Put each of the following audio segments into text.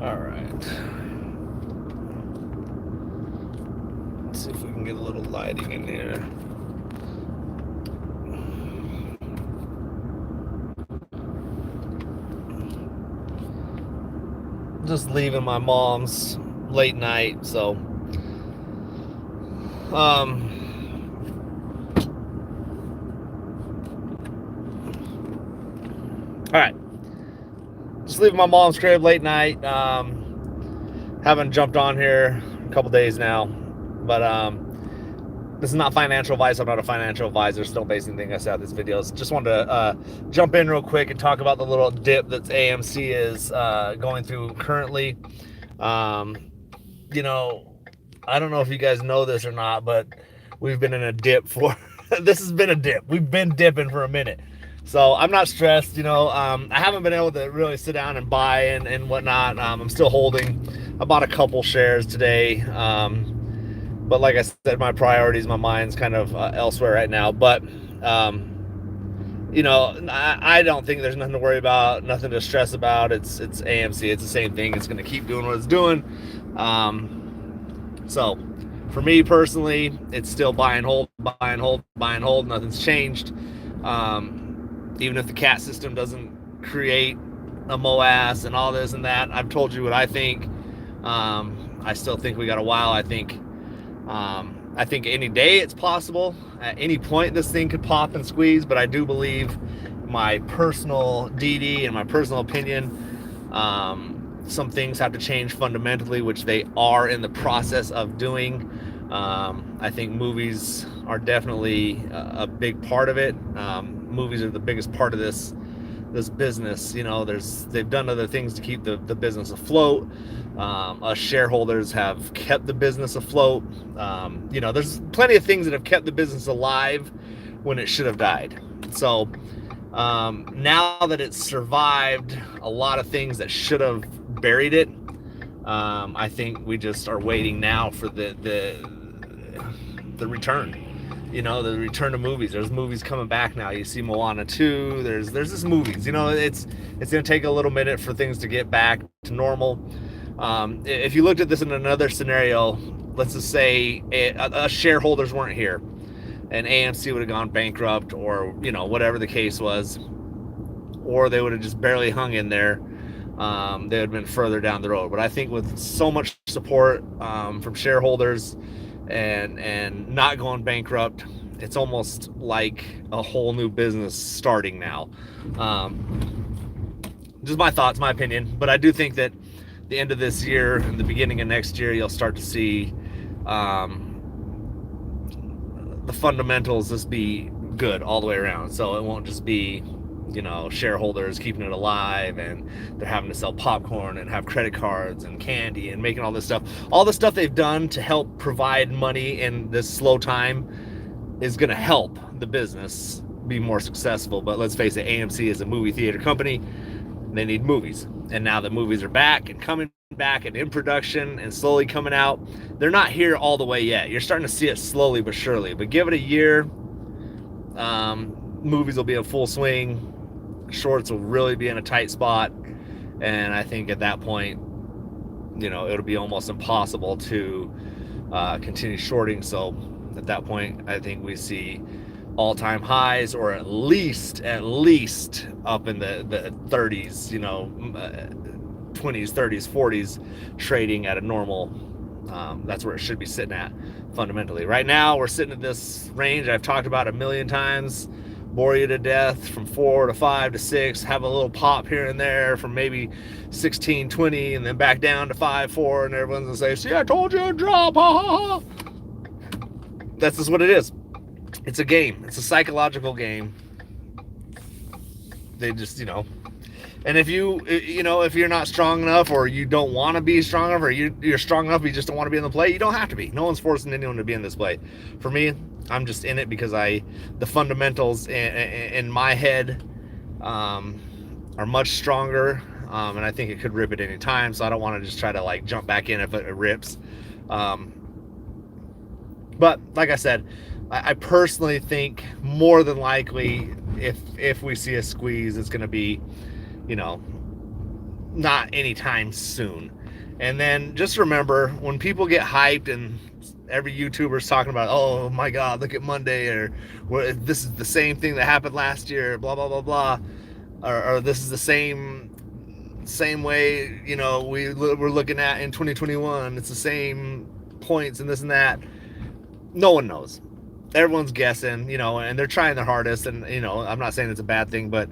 All right. Let's see if we can get a little lighting in here. Just leaving my mom's late night, so all right. Just leaving my mom's crib late night. Haven't jumped on here a couple days now, but this is not financial advice. I'm not a financial advisor. Still basing things out of this video. Just wanted to jump in real quick and talk about the little dip that AMC is going through currently. You know, I don't know if you guys know this or not, but we've been in a dip for this has been a dip. We've been dipping for a minute. So I'm not stressed, I haven't been able to really sit down and buy and whatnot. I'm still holding. I bought a couple shares today. But like I said, my priorities, my mind's kind of elsewhere right now. But, I don't think there's nothing to worry about, nothing to stress about. It's AMC. It's the same thing. It's going to keep doing what it's doing. So for me personally, it's still buy and hold, buy and hold, buy and hold. Nothing's changed. Even if the CAT system doesn't create a MOAS and all this and that, I've told you what I think. I still think we got a while. I think any day it's possible. At any point, this thing could pop and squeeze. But I do believe, my personal DD and my personal opinion, some things have to change fundamentally, which they are in the process of doing. I think movies are definitely a big part of it. Movies are the biggest part of this business. They've done other things to keep the business afloat. Us shareholders have kept the business afloat. There's plenty of things that have kept the business alive when it should have died. So now that it's survived a lot of things that should have buried it, I think we just are waiting now for the return. The return to movies. There's movies coming back now. You see Moana 2. There's this movies. It's going to take a little minute for things to get back to normal. If you looked at this in another scenario, let's just say us shareholders weren't here and AMC would have gone bankrupt, or whatever the case was, or they would have just barely hung in there. They would have been further down the road. But I think with so much support from shareholders and not going bankrupt, it's almost like a whole new business starting now. Just my thoughts, my opinion. But I do think that the end of this year and the beginning of next year, you'll start to see the fundamentals just be good all the way around. So it won't just be shareholders keeping it alive and they're having to sell popcorn and have credit cards and candy and making all this stuff. All the stuff they've done to help provide money in this slow time is going to help the business be more successful. But let's face it, AMC is a movie theater company. They need movies. And now that movies are back and coming back and in production and slowly coming out, they're not here all the way yet. You're starting to see it slowly but surely. But give it a year, movies will be in full swing. Shorts will really be in a tight spot. And I think at that point, it'll be almost impossible to continue shorting. So at that point, I think we see all-time highs, or at least up in the 30s, 20s, 30s, 40s, trading at a normal. That's where it should be sitting at fundamentally. Right now, we're sitting at this range I've talked about a million times. Bore you to death from 4 to 5 to 6. Have a little pop here and there from maybe 16, 20, and then back down to 5, 4, and everyone's gonna say, "See, I told you to drop." Ha ha ha. That's just what it is. It's a game. It's a psychological game. They just, and if if you're not strong enough, or you don't want to be strong enough, or you're strong enough, but you just don't want to be in the play, you don't have to be. No one's forcing anyone to be in this play. For me, I'm just in it because the fundamentals in my head are much stronger, and I think it could rip at any time. So I don't want to just try to jump back in if it rips. But like I said, I personally think more than likely, if we see a squeeze, it's going to be, not anytime soon. And then just remember, when people get hyped and every YouTuber's talking about, oh my God, look at Monday, or this is the same thing that happened last year, blah blah blah blah, or this is the same way, you know, we're looking at in 2021. It's the same points and this and that. No one knows. Everyone's guessing, you know, and they're trying their hardest. And, you know, I'm not saying it's a bad thing, but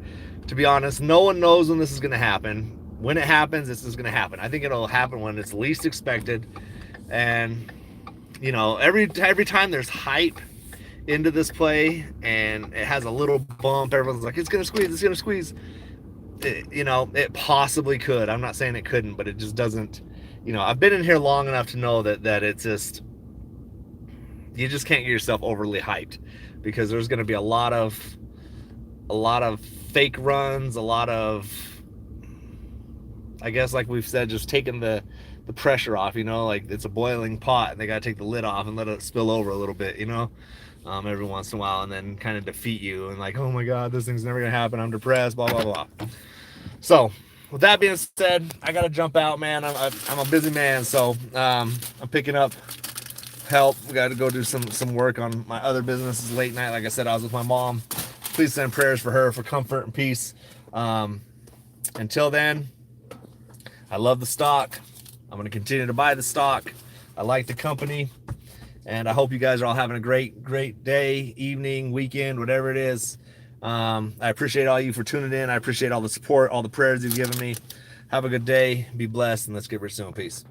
to be honest, no one knows when this is going to happen. When it happens, this is going to happen. I think it'll happen when it's least expected. And, you know, every time there's hype into this play and it has a little bump, everyone's like, it's going to squeeze. You know, it possibly could. I'm not saying it couldn't, but it just doesn't. You know, I've been in here long enough to know that it's just, you just can't get yourself overly hyped, because there's going to be a lot of fake runs, a lot of, I guess, like we've said, just taking the pressure off. You know, like it's a boiling pot and they got to take the lid off and let it spill over a little bit, you know, every once in a while, and then kind of defeat you and like, oh my God, this thing's never gonna happen, I'm depressed, blah blah blah. So with that being said, I gotta jump out, man. I'm a busy man, so I'm picking up help. We got to go do some work on my other businesses late night. Like I said, I was with my mom. Please send prayers for her, for comfort and peace. Until then, I love the stock. I'm going to continue to buy the stock. I like the company, and I hope you guys are all having a great day, evening, weekend, whatever it is. I appreciate all you for tuning in. I appreciate all the support, all the prayers you've given me. Have a good day. Be blessed, and let's get rich soon. Peace.